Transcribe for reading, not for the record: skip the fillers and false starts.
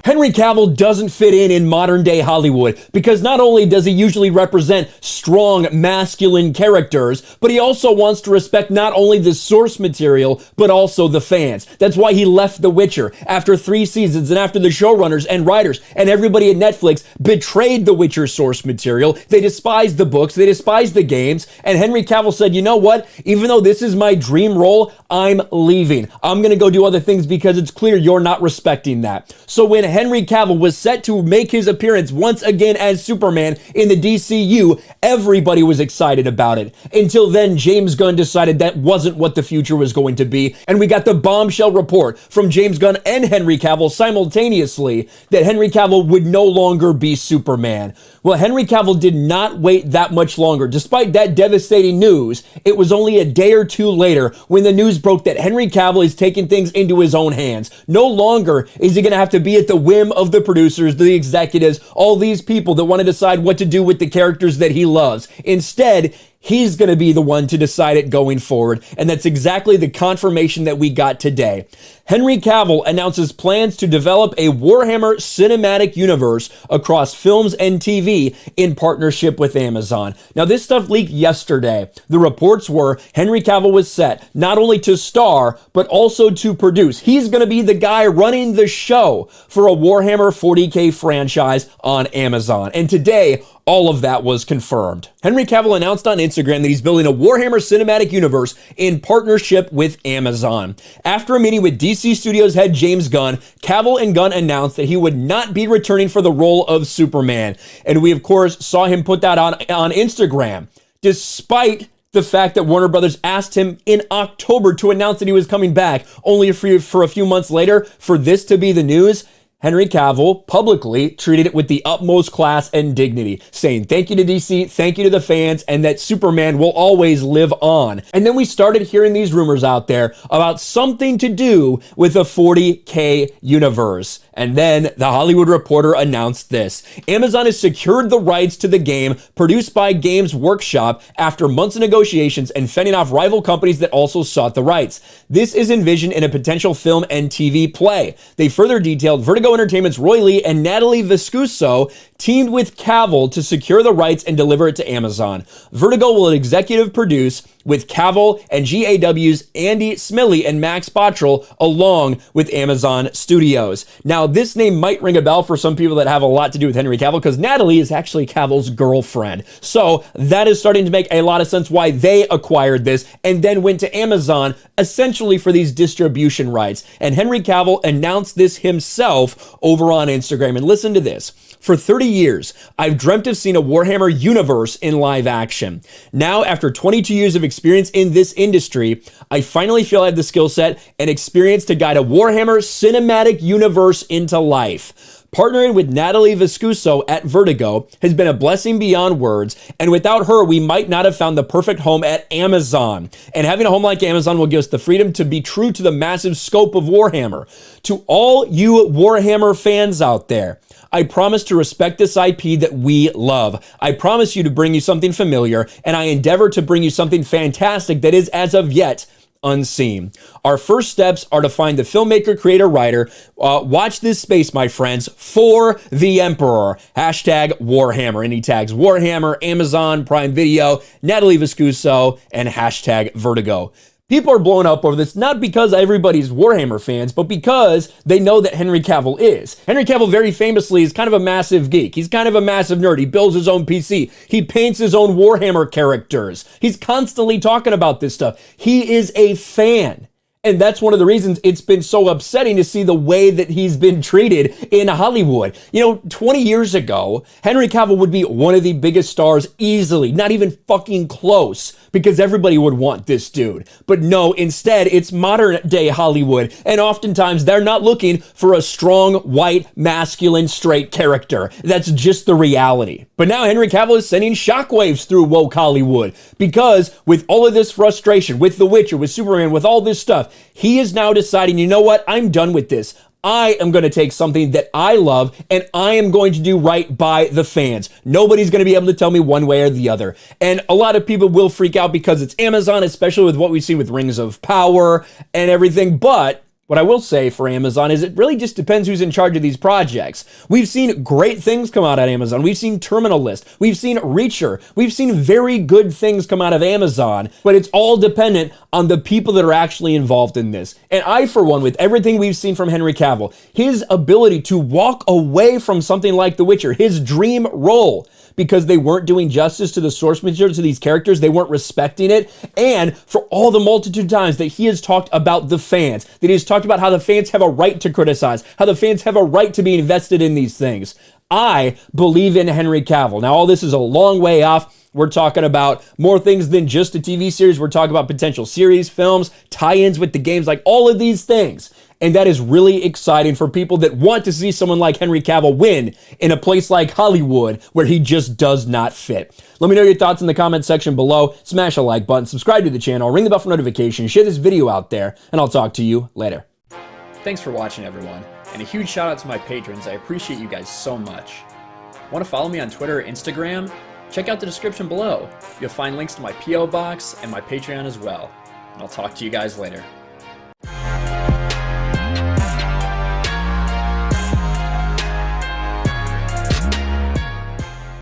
Henry Cavill doesn't fit in modern day Hollywood because not only does he usually represent strong masculine characters, but he also wants to respect not only the source material, but also the fans. That's why he left The Witcher after 3 seasons and after the showrunners and writers and everybody at Netflix betrayed The Witcher source material. They despised the books, they despised the games, and Henry Cavill said, you know what? Even though this is my dream role, I'm leaving. I'm gonna go do other things because it's clear you're not respecting that. So when Henry Cavill was set to make his appearance once again as Superman in the DCU, everybody was excited about it. Until then, James Gunn decided that wasn't what the future was going to be, and we got the bombshell report from James Gunn and Henry Cavill simultaneously that Henry Cavill would no longer be Superman. Well, Henry Cavill did not wait that much longer. Despite that devastating news, it was only a day or two later when the news broke that Henry Cavill is taking things into his own hands. No longer is he going to have to be at the whim of the producers, the executives, all these people that want to decide what to do with the characters that he loves. Instead, he's going to be the one to decide it going forward, and that's exactly the confirmation that we got today. Henry Cavill announces plans to develop a Warhammer cinematic universe across films and TV in partnership with Amazon. Now, this stuff leaked yesterday. The reports were Henry Cavill was set not only to star, but also to produce. He's going to be the guy running the show for a Warhammer 40K franchise on Amazon. And today, all of that was confirmed. Henry Cavill announced on Instagram that he's building a Warhammer cinematic universe in partnership with Amazon. After a meeting with DC Studios head James Gunn, Cavill and Gunn announced that he would not be returning for the role of Superman. And we, of course, saw him put that on Instagram, despite the fact that Warner Brothers asked him in October to announce that he was coming back, only for a few months later for this to be the news. Henry Cavill publicly treated it with the utmost class and dignity, saying thank you to DC, thank you to the fans, and that Superman will always live on. And then we started hearing these rumors out there about something to do with the 40K universe. And then the Hollywood Reporter announced this. Amazon has secured the rights to the game produced by Games Workshop after months of negotiations and fending off rival companies that also sought the rights. This is envisioned in a potential film and TV play. They further detailed Vertigo Entertainment's Roy Lee and Natalie Viscuso teamed with Cavill to secure the rights and deliver it to Amazon. Vertigo will executive produce with Cavill and GAW's Andy Smiley and Max Bottrell along with Amazon Studios. Now, this name might ring a bell for some people that have a lot to do with Henry Cavill because Natalie is actually Cavill's girlfriend. So that is starting to make a lot of sense why they acquired this and then went to Amazon essentially for these distribution rights. And Henry Cavill announced this himself over on Instagram. And listen to this. For 30 years, I've dreamt of seeing a Warhammer universe in live action. Now, after 22 years of experience in this industry, I finally feel I have the skill set and experience to guide a Warhammer cinematic universe into life. Partnering with Natalie Viscuso at Vertigo has been a blessing beyond words, and without her, we might not have found the perfect home at Amazon. And having a home like Amazon will give us the freedom to be true to the massive scope of Warhammer. To all you Warhammer fans out there, I promise to respect this IP that we love. I promise you to bring you something familiar, and I endeavor to bring you something fantastic that is, as of yet, unseen. Our first steps are to find the filmmaker, creator, writer. Watch this space, my friends, for the Emperor. Hashtag Warhammer. And he tags Warhammer, Amazon, Prime Video, Natalie Viscuso, and hashtag Vertigo. People are blown up over this, not because everybody's Warhammer fans, but because they know that Henry Cavill is. Henry Cavill very famously is kind of a massive geek. He's kind of a massive nerd. He builds his own PC. He paints his own Warhammer characters. He's constantly talking about this stuff. He is a fan. And that's one of the reasons it's been so upsetting to see the way that he's been treated in Hollywood. You know, 20 years ago, Henry Cavill would be one of the biggest stars easily, not even fucking close, because everybody would want this dude. But no, instead, it's modern day Hollywood, and oftentimes they're not looking for a strong, white, masculine, straight character. That's just the reality. But now Henry Cavill is sending shockwaves through woke Hollywood, because with all of this frustration, with The Witcher, with Superman, with all this stuff, he is now deciding, you know what, I'm done with this. I am going to take something that I love and I am going to do right by the fans. Nobody's going to be able to tell me one way or the other. And a lot of people will freak out because it's Amazon, especially with what we've seen with Rings of Power and everything. But What I will say for Amazon is it really just depends who's in charge of these projects. We've seen great things come out at Amazon. We've seen Terminal List. We've seen Reacher. We've seen very good things come out of Amazon, but it's all dependent on the people that are actually involved in this. And I, for one, with everything we've seen from Henry Cavill, his ability to walk away from something like The Witcher, his dream role, because they weren't doing justice to the source material, to these characters, they weren't respecting it, and for all the multitude of times that he has talked about the fans, that he has talked about how the fans have a right to criticize, how the fans have a right to be invested in these things. I believe in Henry Cavill. Now, all this is a long way off. We're talking about more things than just a TV series. We're talking about potential series, films, tie-ins with the games, like all of these things. And that is really exciting for people that want to see someone like Henry Cavill win in a place like Hollywood where he just does not fit. Let me know your thoughts in the comment section below. Smash a like button, subscribe to the channel, ring the bell for notifications, share this video out there, and I'll talk to you later. Thanks for watching, everyone, and a huge shout out to my patrons. I appreciate you guys so much. Want to follow me on Twitter or Instagram? Check out the description below. You'll find links to my P.O. box and my Patreon as well. And I'll talk to you guys later.